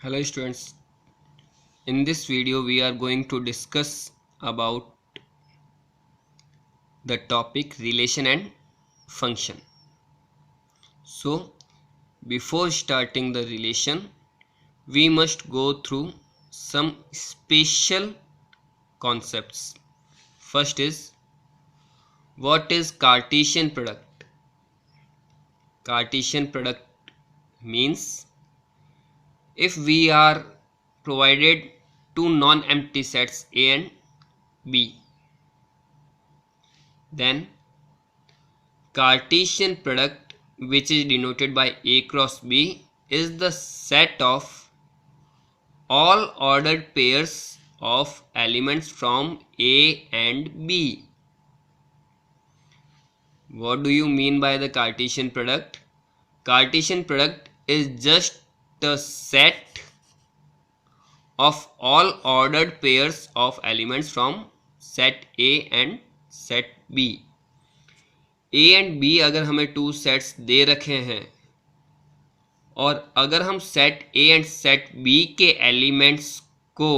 Hello students, in this video we are going to discuss about the topic relation and function. So before starting the relation we must go through some special concepts. First is, what is Cartesian product? Cartesian product means if we are provided two non-empty sets A and B, then Cartesian product, which is denoted by A cross B, is the set of all ordered pairs of elements from A and B. What do you mean by the Cartesian product? Cartesian product is just the set of all ordered pairs of elements from set A and set B. A and B अगर हमें two sets दे रखे हैं और अगर हम set A and set B के elements को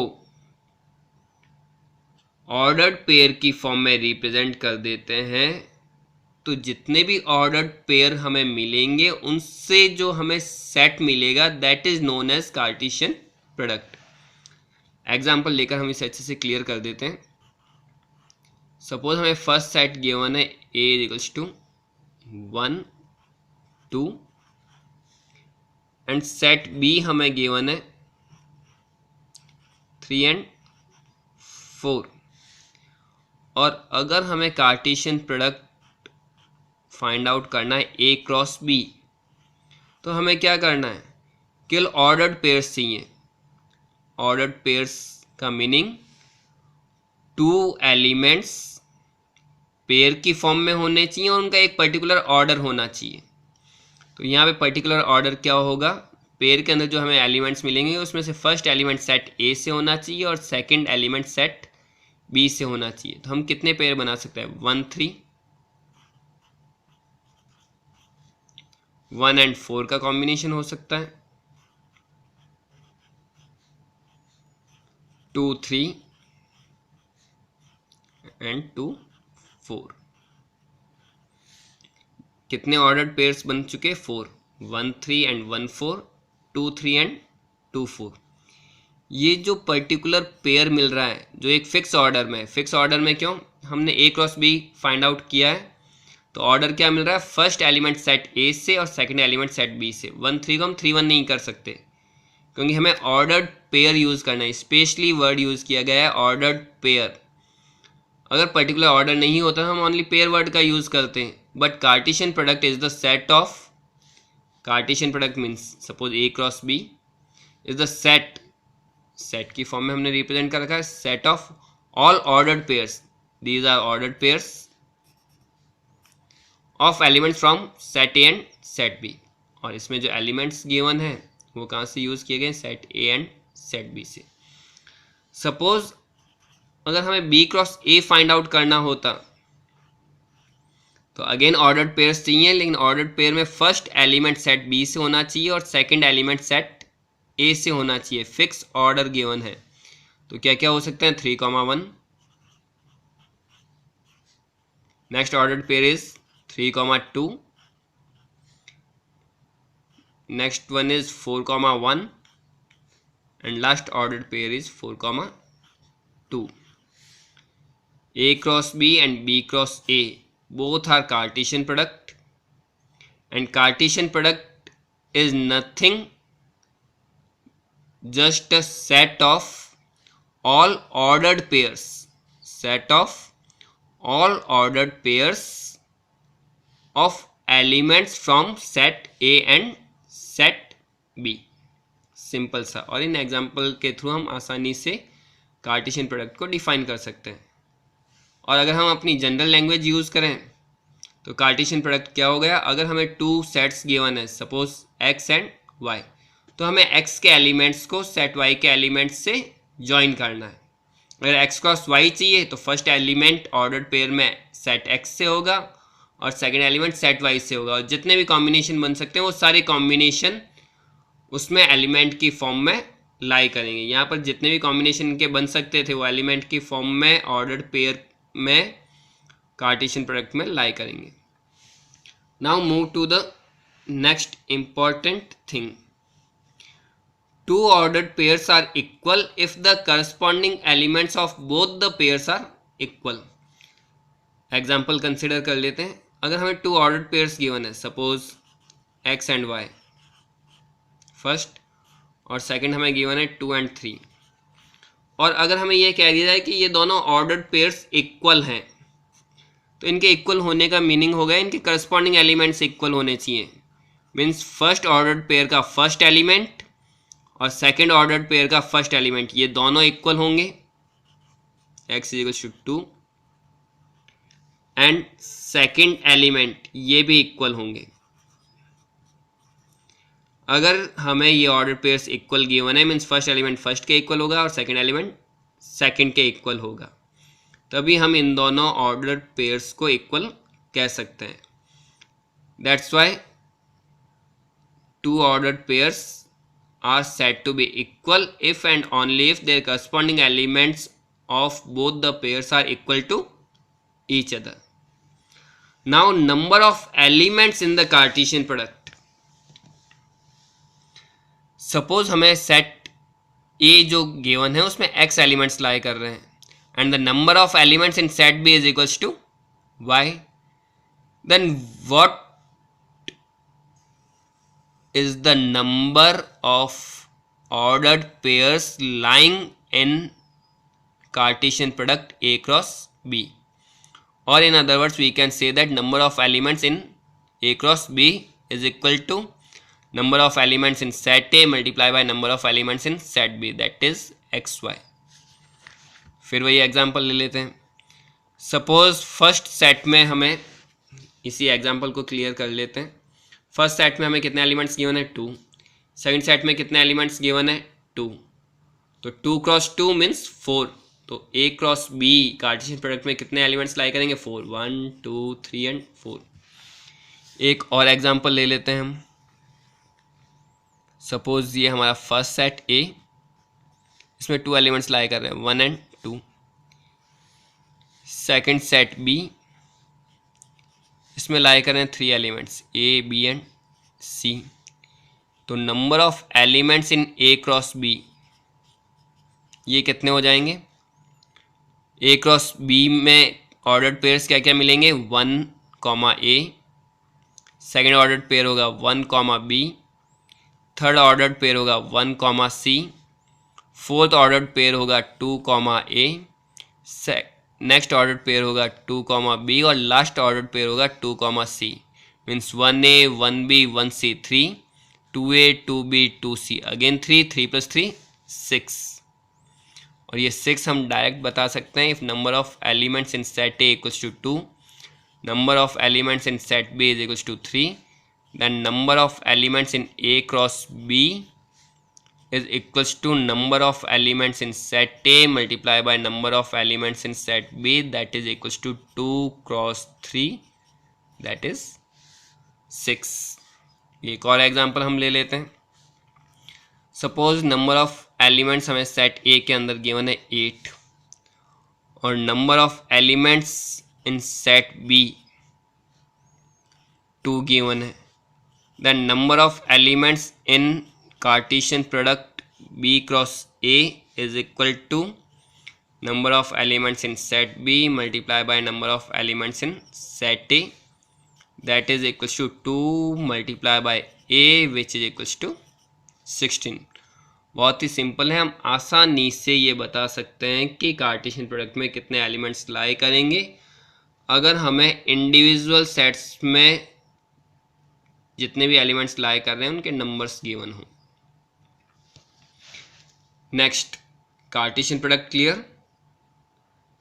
ordered pair की फॉर्म में रिप्रेजेंट कर देते हैं तो जितने भी ऑर्डर्ड पेयर हमें मिलेंगे उनसे जो हमें सेट मिलेगा that is known as Cartesian product. Example लेकर हम इसे अच्छे से क्लियर कर देते हैं. सपोज हमें फर्स्ट सेट गिवन है A equals to 1 2 and set B हमें गिवन है 3 एंड 4. और अगर हमें कार्टेशियन प्रोडक्ट फाइंड आउट करना है A क्रॉस B तो हमें क्या करना है, केवल ऑर्डर्ड पेयर्स चाहिए. ऑर्डर्ड पेयर्स का मीनिंग टू एलिमेंट्स पेयर की फॉर्म में होने चाहिए और उनका एक पर्टिकुलर ऑर्डर होना चाहिए. तो यहाँ पे पर्टिकुलर ऑर्डर क्या होगा, पेयर के अंदर जो हमें एलिमेंट्स मिलेंगे उसमें से फर्स्ट एलिमेंट सेट A से होना चाहिए और सेकंड एलिमेंट सेट B से होना चाहिए. तो हम कितने पेयर बना सकते हैं, 1 3 1 एंड 4 का कॉम्बिनेशन हो सकता है, 2 3 एंड 2 4. कितने ऑर्डर्ड पेयर्स बन चुके, 4, 1 3 एंड 1 4, 2 3 एंड 2 4. ये जो पर्टिकुलर पेयर मिल रहा है जो एक फिक्स ऑर्डर में, फिक्स ऑर्डर में क्यों, हमने A cross B find out किया है तो ऑर्डर क्या मिल रहा है, फर्स्ट एलिमेंट सेट A से और सेकंड एलिमेंट सेट B से. 1 3 को हम 3 1 नहीं कर सकते क्योंकि हमें ऑर्डर्ड पेयर यूज़ करना है. स्पेशली वर्ड यूज़ किया गया है ऑर्डर्ड पेयर. अगर पर्टिकुलर ऑर्डर नहीं होता हम ओनली पेयर वर्ड का यूज़ करते हैं. But Cartesian product is the set of, Cartesian product means suppose A cross B is the set, set की फॉर्म में हमने रिप्रेजेंट कर रखा है, set of all ordered pairs, these are ordered pairs of elements from set A and set B. और इसमें जो elements given है वो कहाँ से यूज़ किए गए, set A and set B से. सपोज अगर हमें B cross A find out करना होता तो अगेन ऑर्डर्ड पेयर्स चाहिए, लेकिन ऑर्डर्ड पेयर में फर्स्ट एलिमेंट सेट B से होना चाहिए और सेकंड एलिमेंट सेट A से होना चाहिए. फिक्स ऑर्डर गिवन है तो क्या क्या हो सकते हैं, 3 1. Next ordered pair is 3 2. Next one is 4 1 and last ordered pair is 4 2. A cross B and B cross A both are Cartesian product, and Cartesian product is nothing just a set of all ordered pairs, set of all ordered pairs of elements from set A and set B. Simple सा. और in example के through हम आसानी से Cartesian product को define कर सकते हैं. और अगर हम अपनी जनरल लैंग्वेज यूज़ करें तो कार्टेशियन प्रोडक्ट क्या हो गया, अगर हमें टू सेट्स गिवन है सपोज x एंड y तो हमें x के एलिमेंट्स को सेट y के एलिमेंट्स से ज्वाइन करना है. अगर x क्रॉस y चाहिए तो फर्स्ट एलिमेंट ऑर्डर्ड पेयर में सेट x से होगा और सेकंड एलिमेंट सेट y से होगा. और जितने भी कॉम्बिनेशन बन सकते हैं वो सारे कॉम्बिनेशन उसमें एलिमेंट की फॉर्म में लाई करेंगे। यहाँ पर जितने भी कॉम्बिनेशन इनके बन सकते थे वो एलिमेंट की फॉर्म में ऑर्डर्ड पेयर में कार्टेशियन प्रोडक्ट में लाई करेंगे। Now move to the next important thing. Two ordered pairs are equal if the corresponding elements of both the pairs are equal. Example consider कर लेते हैं। अगर हमें टू ऑर्डर्ड पेयर्स गिवन है, suppose x and y first, और second हमें given है 2 and 3, और अगर हमें यह कह दिया जाए कि ये दोनों ऑर्डर्ड पेयर्स इक्वल हैं, तो इनके इक्वल होने का मीनिंग होगा इनके करस्पॉन्डिंग एलिमेंट्स इक्वल होने चाहिए। मीन्स फर्स्ट ऑर्डर्ड पेयर का फर्स्ट एलिमेंट और सेकेंड ऑर्डर्ड पेयर का फर्स्ट एलिमेंट ये दोनों इक्वल होंगे, x equals to 2, and second element ये भी इक्वल होंगे। अगर हमें ये ऑर्डर पेयर्स इक्वल गिवन है, मीन्स फर्स्ट एलिमेंट फर्स्ट के इक्वल होगा और सेकेंड एलिमेंट सेकेंड के इक्वल होगा, तभी हम इन दोनों ऑर्डर पेयर्स को इक्वल कह सकते हैं। That's why two ordered pairs are said to be equal if and only if their corresponding elements of both the pairs are equal to each other. Now number of elements in the Cartesian product. Suppose हमें set A जो given है उसमें x elements lie कर रहे हैं and the number of elements in set B is equals to y. Then what is the number of ordered pairs lying in Cartesian product A cross B, or in other words we can say that number of elements in A cross B is equal to number of elements in set A multiplied by number of elements in set B, that is xy. फिर वही example ले लेते हैं। Suppose first set में हमें, इसी example को clear कर लेते हैं। फर्स्ट सेट में हमें कितने एलिमेंट्स गिवन है 2, सेकंड सेट में कितने एलिमेंट्स गिवन है 2, तो 2 क्रॉस 2 मीन्स 4, तो A cross B Cartesian product में कितने एलिमेंट्स लाई करेंगे 4, 1 2 3 एंड 4। एक और एग्जांपल ले लेते हैं हम। सपोज ये हमारा फर्स्ट सेट A, इसमें 2 एलिमेंट्स लाई कर रहे हैं 1 एंड 2। सेकंड सेट B, इसमें लाई करें 3 elements A B and C। तो number of elements in A cross B ये कितने हो जाएंगे? A क्रॉस B में ऑर्डर्ड पेयर्स क्या क्या मिलेंगे? 1, A, सेकेंड ऑर्डर्ड पेयर होगा 1, B, थर्ड ऑर्डर्ड पेयर होगा 1, C, फोर्थ ऑर्डर्ड पेयर होगा 2, A, नेक्स्ट ऑर्डर पेयर होगा 2, B, और लास्ट ऑर्डर पेयर होगा 2, C। Means 1A 1B 1C 3, 2A 2B 2C, again 3, 3 + 3 6, और ये 6 हम डायरेक्ट बता सकते हैं। If number of elements in set A equals to 2, number of elements in set B is equals to 3, then number of elements in A cross B is equals to number of elements in set A multiplied by number of elements in set B, that is equals to 2 cross 3, that is 6। एक और example हम ले लेते हैं। Suppose number of elements हमें set A के अंदर given है 8, और number of elements in set B 2 given है। Then number of elements in Cartesian product B cross A is equal to number of elements in set B multiplied by number of elements in set A, that is equals to 2 multiplied by A which is equals to 16। बहुत ही simple है, हम आसानी से ये बता सकते हैं कि कार्टेशियन प्रोडक्ट में कितने एलिमेंट्स लाई करेंगे अगर हमें इंडिविजुअल सेट्स में जितने भी एलिमेंट्स लाई कर रहे हैं उनके नंबर्स गिवन हों। Next, Cartesian product clear.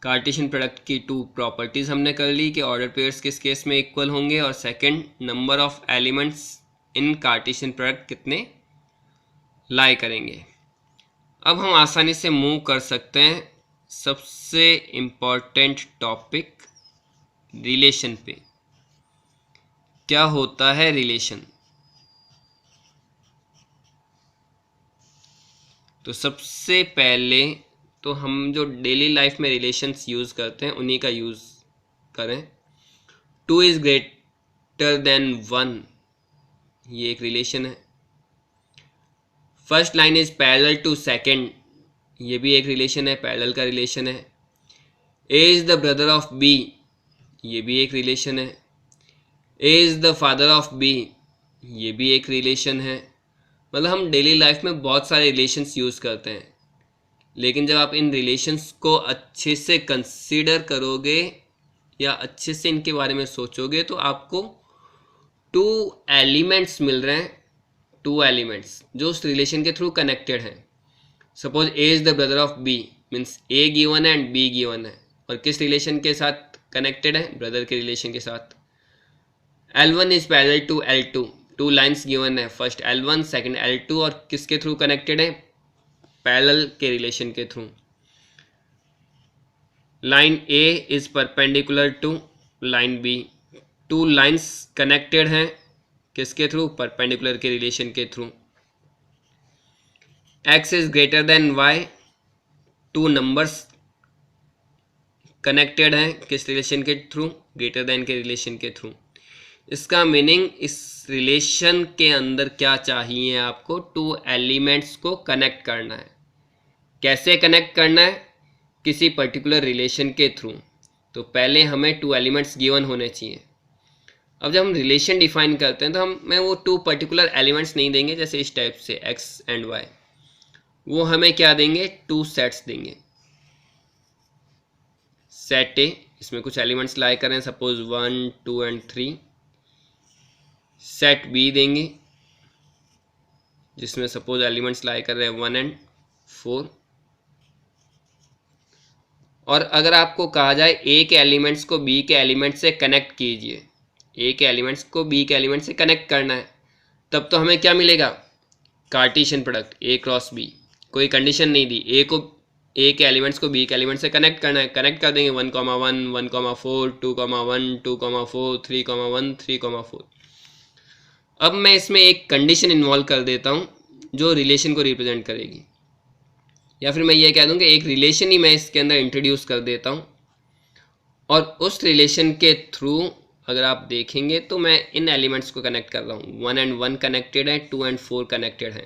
Cartesian product की 2 प्रॉपर्टीज़ हमने कर ली कि ऑर्डर पेयर्स किस केस में इक्वल होंगे, और second number of elements in Cartesian product कितने लाई करेंगे। अब हम आसानी से मूव कर सकते हैं सबसे इम्पॉर्टेंट टॉपिक रिलेशन पे। क्या होता है रिलेशन? तो सबसे पहले तो हम जो डेली लाइफ में रिलेशंस यूज़ करते हैं उन्हीं का यूज़ करें। 2 इज़ ग्रेटर देन 1, ये एक रिलेशन है। First line is parallel to second, ये भी एक रिलेशन है, पैरेलल का रिलेशन है। A is the brother of B, ये भी एक रिलेशन है। A is the father of B, ये भी एक रिलेशन है। मतलब हम डेली लाइफ में बहुत सारे रिलेशंस यूज़ करते हैं, लेकिन जब आप इन रिलेशंस को अच्छे से कंसीडर करोगे या अच्छे से इनके बारे में सोचोगे तो आपको 2 एलिमेंट्स मिल रहे हैं, 2 एलिमेंट्स जो उस रिलेशन के थ्रू कनेक्टेड हैं। Suppose A is the brother of B, means A given है एंड बी गिवन है, और किस रिलेशन के साथ कनेक्टेड है? ब्रदर के रिलेशन के साथ। L1 is parallel to L2, 2 lines given है, फर्स्ट L1 सेकंड L2, और किसके थ्रू कनेक्टेड है? पैरेलल के रिलेशन के through. Line A is perpendicular to line B, 2 lines connected हैं, किसके थ्रू? परपेंडिकुलर के रिलेशन के through. X is greater than Y, 2 numbers connected हैं, किस रिलेशन के थ्रू? ग्रेटर देन के रिलेशन के थ्रू। इसका मीनिंग इस रिलेशन के अंदर क्या चाहिए आपको? 2 एलिमेंट्स को कनेक्ट करना है। कैसे कनेक्ट करना है? किसी पर्टिकुलर रिलेशन के थ्रू। तो पहले हमें 2 एलिमेंट्स गिवन होने चाहिए। अब जब हम रिलेशन डिफाइन करते हैं तो हमें वो 2 पर्टिकुलर एलिमेंट्स नहीं देंगे, जैसे इस टाइप से x एंड y, वो हमें क्या देंगे? 2 सेट्स देंगे। सेट ए, इसमें कुछ एलिमेंट्स लाई करें, सपोज 1, 2 एंड 3। सेट बी देंगे, जिसमें सपोज एलिमेंट्स लाई कर रहे हैं 1 एंड 4। और अगर आपको कहा जाए ए के एलिमेंट्स को बी के एलिमेंट से कनेक्ट कीजिए, ए के एलिमेंट्स को बी के एलिमेंट से कनेक्ट करना है, तब तो हमें क्या मिलेगा? Cartesian product A cross B. कोई कंडीशन नहीं दी, ए के एलिमेंट्स को बी के एलिमेंट से कनेक्ट करना है, कनेक्ट कर देंगे 1, 1, 1, 4, 2, 1, 2, 4, 3, 1, 3, 4। अब मैं इसमें एक कंडीशन इन्वॉल्व कर देता हूँ जो रिलेशन को रिप्रेजेंट करेगी, या फिर मैं ये कह दूँ कि एक रिलेशन ही मैं इसके अंदर इंट्रोड्यूस कर देता हूँ, और उस रिलेशन के थ्रू अगर आप देखेंगे तो मैं इन एलिमेंट्स को कनेक्ट कर रहा हूँ। 1 एंड 1 कनेक्टेड है, 2 एंड 4 कनेक्टेड हैं।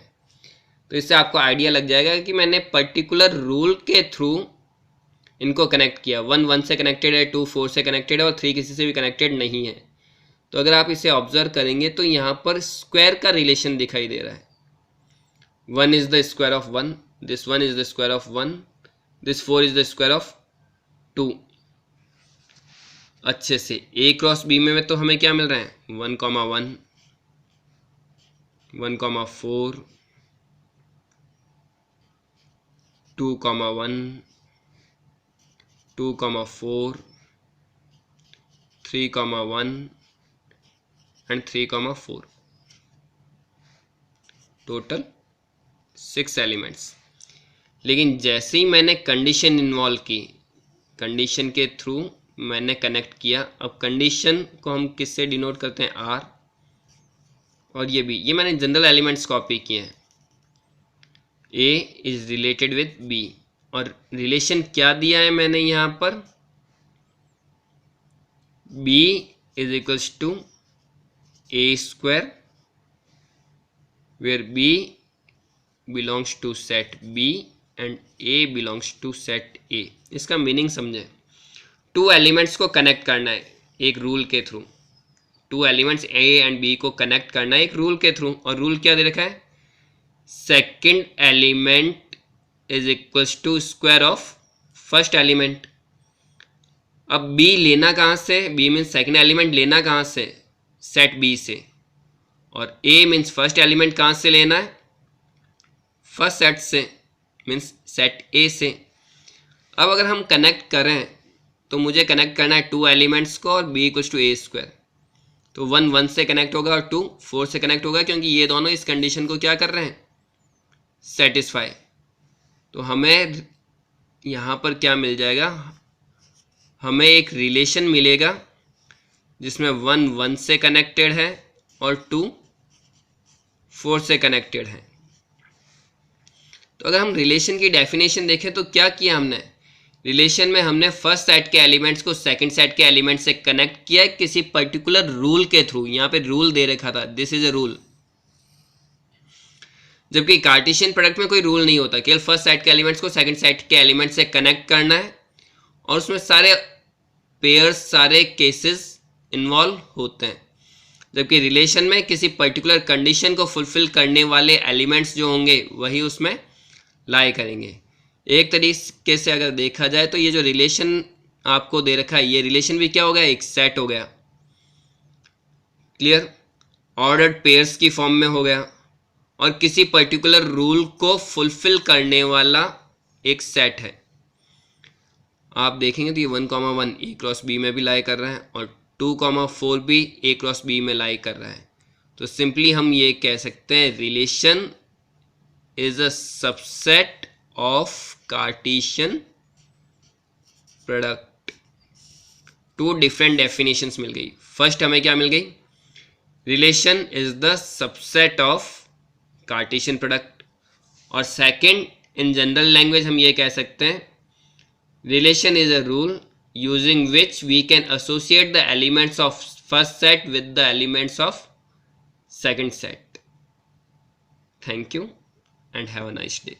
तो इससे आपको आइडिया लग जाएगा कि मैंने पर्टिकुलर रूल के थ्रू इनको कनेक्ट किया। 1 1 से कनेक्टेड है, 2 4 से कनेक्टेड है, और 3 किसी से भी कनेक्टेड नहीं है। तो अगर आप इसे ऑब्जर्व करेंगे तो यहाँ पर स्क्वायर का रिलेशन दिखाई दे रहा है। 1 is the square of 1, this 1 is the square of 1, this 4 is the square of 2। अच्छे से ए क्रॉस बी में तो हमें क्या मिल रहा है? 1, 1, 1, 4, 2, 1, 2, 4, 3, 1 एंड 3, 4। Total 6 elements. लेकिन जैसे ही मैंने कंडीशन इन्वॉल्व की, कंडीशन के थ्रू मैंने कनेक्ट किया। अब कंडीशन को हम किससे डिनोट करते हैं? आर। और ये भी, ये मैंने जनरल एलिमेंट्स कॉपी किए हैं। A is related with B, और रिलेशन क्या दिया है मैंने यहाँ पर? B is equals to A square, where B belongs to set B and A belongs to set A. इसका मीनिंग समझें। 2 एलिमेंट्स को कनेक्ट करना है एक रूल के through. 2 elements A and B को कनेक्ट करना है एक रूल के थ्रू, और रूल क्या दे रखा है? Second element is equals to square of first element. अब बी लेना कहाँ से? बी मीन्स सेकंड एलिमेंट लेना कहाँ से? सेट बी से। और ए मीन्स फर्स्ट एलिमेंट कहाँ से लेना है? फर्स्ट सेट से, मीन्स सेट ए से। अब अगर हम कनेक्ट करें तो मुझे कनेक्ट करना है 2 एलिमेंट्स को, और B equals to A square. तो 1 1 से कनेक्ट होगा और 2 4 से कनेक्ट होगा, क्योंकि ये दोनों इस कंडीशन को क्या कर रहे हैं? सेटिस्फाई। तो हमें यहाँ पर क्या मिल जाएगा? हमें एक रिलेशन मिलेगा जिसमें 1 1 से कनेक्टेड है और 2 4 से कनेक्टेड है। तो अगर हम रिलेशन की डेफिनेशन देखें तो क्या किया हमने, रिलेशन में हमने फर्स्ट सेट के एलिमेंट्स को सेकंड सेट के एलिमेंट से कनेक्ट किया किसी पर्टिकुलर रूल के थ्रू। यहाँ पे रूल दे रखा था, दिस इज अ रूल। जबकि कार्टेशियन प्रोडक्ट में कोई रूल नहीं होता, केवल फर्स्ट सेट के एलिमेंट्स को सेकंड सेट के एलिमेंट से कनेक्ट करना है और उसमें सारे पेयर्स, सारे केसेस इन्वॉल्व होते हैं। जबकि रिलेशन में किसी पर्टिकुलर कंडीशन को फुलफिल करने वाले एलिमेंट्स जो होंगे वही उसमें लाई करेंगे। एक तरीके से अगर देखा जाए तो ये जो रिलेशन आपको दे रखा है, ये रिलेशन भी क्या हो गया, एक सेट हो गया। क्लियर? ऑर्डर्ड पेयर्स की फॉर्म में हो गया और किसी पर्टिकुलर रूल को फुलफिल करने वाला एक सेट है। आप देखेंगे तो ये 1,1 ए क्रॉस बी में भी लाई कर रहा है और 2,4 भी ए क्रॉस बी में लाई कर रहा है। तो सिंपली हम ये कह सकते हैं relation is a subset of Cartesian product. Two different definitions मिल गई। फर्स्ट हमें क्या मिल गई, relation is the subset of Cartesian product, और सेकंड इन जनरल लैंग्वेज हम ये कह सकते हैं relation is a rule using which we can associate the elements of first set with the elements of second set. Thank you and have a nice day.